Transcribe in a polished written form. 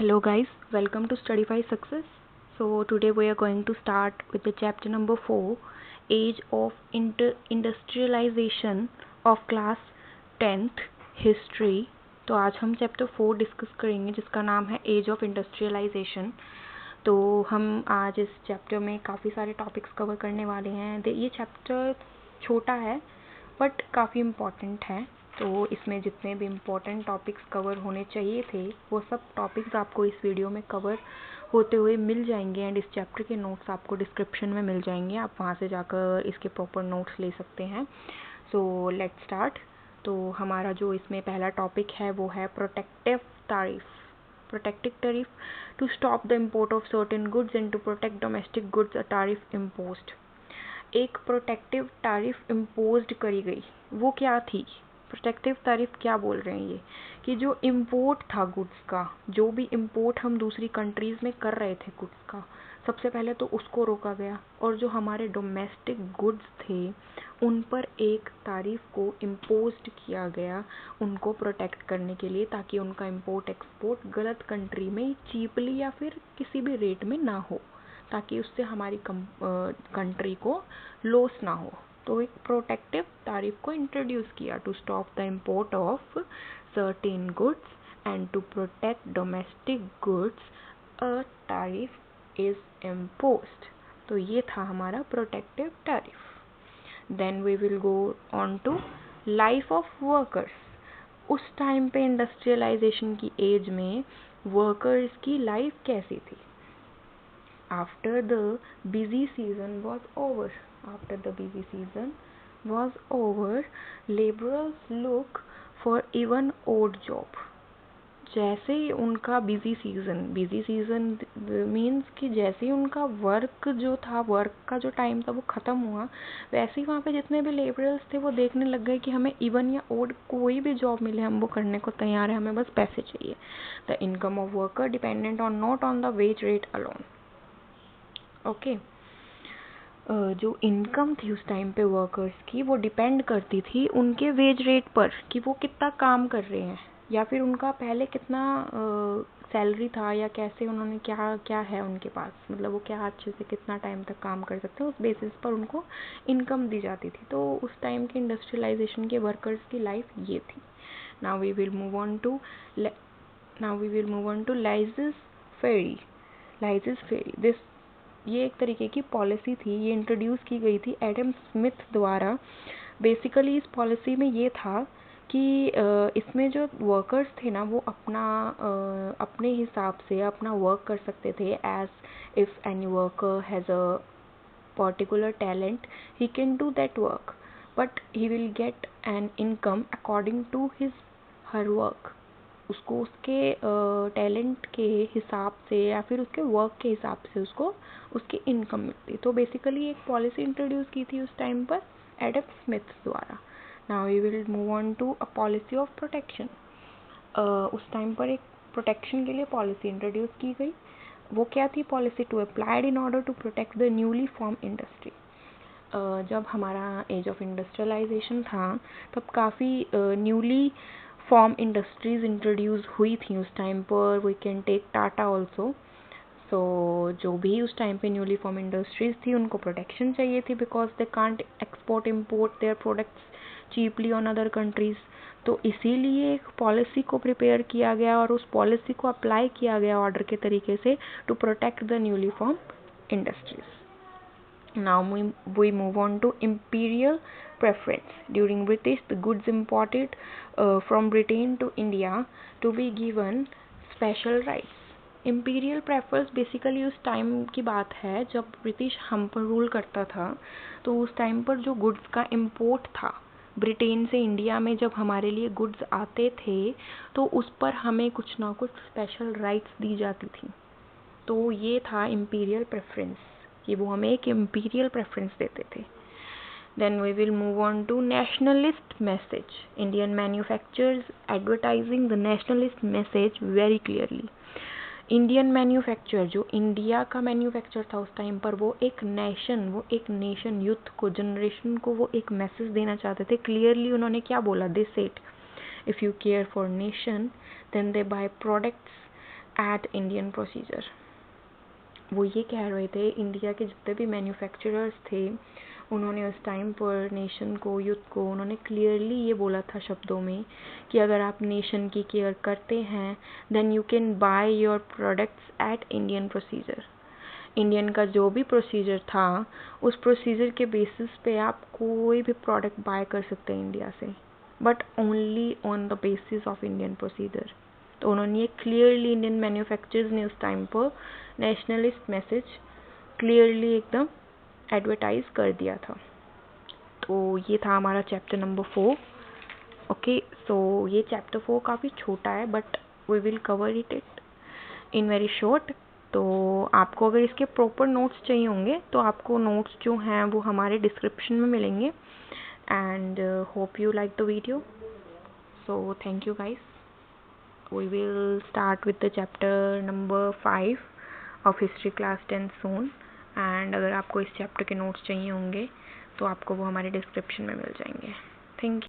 Hello guys, welcome to Studify Success. So today we are going to start with the chapter number 4, Age of Industrialization of Class 10th History. तो आज हम chapter 4 discuss करेंगे जिसका नाम है as of industrialisation. तो हम आज इस चैप्टर में काफ़ी सारे टॉपिक्स कवर करने वाले हैं। ये चैप्टर छोटा है बट काफ़ी इम्पॉर्टेंट है। तो इसमें जितने भी इम्पोर्टेंट टॉपिक्स कवर होने चाहिए थे वो सब टॉपिक्स आपको इस वीडियो में कवर होते हुए मिल जाएंगे एंड इस चैप्टर के नोट्स आपको डिस्क्रिप्शन में मिल जाएंगे। आप वहाँ से जाकर इसके प्रॉपर नोट्स ले सकते हैं। So let's start. तो हमारा जो इसमें पहला टॉपिक है वो है protective tariff. Protective tariff to stop the import of certain goods and to protect domestic goods a tariff imposed. एक प्रोटेक्टिव टैरिफ इम्पोज्ड करी गई, वो क्या थी? प्रोटेक्टिव टैरिफ क्या बोल रहे हैं ये कि जो इम्पोर्ट था गुड्स का, जो भी इम्पोर्ट हम दूसरी कंट्रीज़ में कर रहे थे गुड्स का, सबसे पहले तो उसको रोका गया और जो हमारे डोमेस्टिक गुड्स थे उन पर एक टैरिफ को इम्पोज्ड किया गया उनको प्रोटेक्ट करने के लिए, ताकि उनका इम्पोर्ट एक्सपोर्ट गलत कंट्री में चीपली या फिर किसी भी रेट में ना हो, ताकि उससे हमारी कंट्री को लॉस ना हो। तो एक प्रोटेक्टिव टैरिफ को इंट्रोड्यूस किया to stop the import of certain goods and to protect domestic goods a tariff is imposed. तो ये था हमारा protective tariff. Then we will go on to life of workers. उस टाइम पे industrialization की age में workers की लाइफ कैसी थी? After the busy season was over, laborers look for even odd job. जैसे ही उनका बिजी सीजन मीन्स कि जैसे ही उनका वर्क का जो टाइम था वो ख़त्म हुआ, वैसे ही वहाँ पे जितने भी लेबरर्स थे वो देखने लग गए कि हमें इवन या ओड कोई भी जॉब मिले हम वो करने को तैयार है, हमें बस पैसे चाहिए। The income of worker dependent on not on the wage rate alone. Okay, जो इनकम थी उस टाइम पे वर्कर्स की वो डिपेंड करती थी उनके वेज रेट पर कि वो कितना काम कर रहे हैं या फिर उनका पहले कितना सैलरी था या कैसे उन्होंने क्या क्या है उनके पास, मतलब वो क्या अच्छे से कितना टाइम तक काम कर सकते हैं, उस बेसिस पर उनको इनकम दी जाती थी। तो उस टाइम के इंडस्ट्रियलाइजेशन के वर्कर्स की लाइफ ये थी। Now we will move on to licence ferry. ये एक तरीके की पॉलिसी थी, ये इंट्रोड्यूस की गई थी एडम स्मिथ द्वारा। बेसिकली इस पॉलिसी में ये था कि इसमें जो वर्कर्स थे ना वो अपने हिसाब से अपना वर्क कर सकते थे। As if any worker has a particular talent he can do that work but he will get an income according to her work. उसको उसके टैलेंट के हिसाब से या फिर उसके वर्क के हिसाब से उसको उसकी इनकम मिलती। तो बेसिकली एक पॉलिसी इंट्रोड्यूस की थी उस टाइम पर एडम स्मिथ द्वारा। Now we will move on to a policy of protection. उस टाइम पर एक प्रोटेक्शन के लिए पॉलिसी इंट्रोड्यूस की गई। वो क्या थी policy? To applied in order to protect the newly form industry. जब हमारा एज ऑफ इंडस्ट्रियलाइजेशन था तब काफ़ी न्यूली फॉर्म इंडस्ट्रीज़ इंट्रोड्यूस हुई थी उस टाइम पर। We can take Tata also. So जो भी उस टाइम पे न्यूली फॉर्म इंडस्ट्रीज़ थी उनको प्रोटेक्शन चाहिए थी because they can't export import their products cheaply on other countries. तो इसीलिए एक पॉलिसी को प्रिपेयर किया गया और उस पॉलिसी को अप्लाई किया गया ऑर्डर के तरीके से to protect the newly form industries. Now we move on to imperial preference. During British, the goods imported from Britain to India to be given special rights. Imperial preference basically उस time की बात है जब British हम पर rule करता था। तो उस टाइम पर जो गुड्स का इम्पोर्ट था ब्रिटेन से इंडिया में, जब हमारे लिए गुड्स आते थे तो उस पर हमें कुछ ना कुछ स्पेशल राइट्स दी जाती थी। तो ये था इम्पीरियल प्रेफरेंस, कि वो हमें एक इम्पीरियल प्रेफरेंस देते थे। Then we will move on to nationalist message. Indian manufacturers advertising the nationalist message very clearly. Indian manufacture, जो इंडिया का मैन्युफैक्चर था उस टाइम पर, वो एक नेशन यूथ को, जनरेशन को वो एक मैसेज देना चाहते थे। क्लियरली उन्होंने क्या बोला? They said if you care for nation then they buy products at Indian procedure. वो ये कह रहे थे इंडिया के जितने भी मैन्युफैक्चरर्स थे उन्होंने उस टाइम पर नेशन को, यूथ को, उन्होंने क्लियरली ये बोला था शब्दों में कि अगर आप नेशन की केयर करते हैं then you can buy your products at Indian procedure. Indian का जो भी प्रोसीजर था उस प्रोसीजर के बेसिस पे आप कोई भी प्रोडक्ट बाय कर सकते हैं इंडिया से, but only on the basis of Indian procedure. तो उन्होंने ये क्लियरली इंडियन मैन्युफैक्चरर्स ने उस टाइम पर नेशनलिस्ट मैसेज क्लियरली एकदम एडवर्टाइज कर दिया था। तो ये था हमारा चैप्टर नंबर 4। ओके, सो ये चैप्टर 4 काफ़ी छोटा है but we will cover it in very short. तो आपको अगर इसके प्रॉपर नोट्स चाहिए होंगे तो आपको नोट्स जो हैं वो हमारे डिस्क्रिप्शन में मिलेंगे। And hope you like the video. So thank you guys. We will start with the chapter number 5 of history class 10 soon। And अगर आपको इस चैप्टर के नोट्स चाहिए होंगे तो आपको वो हमारे डिस्क्रिप्शन में मिल जाएंगे। Thank you.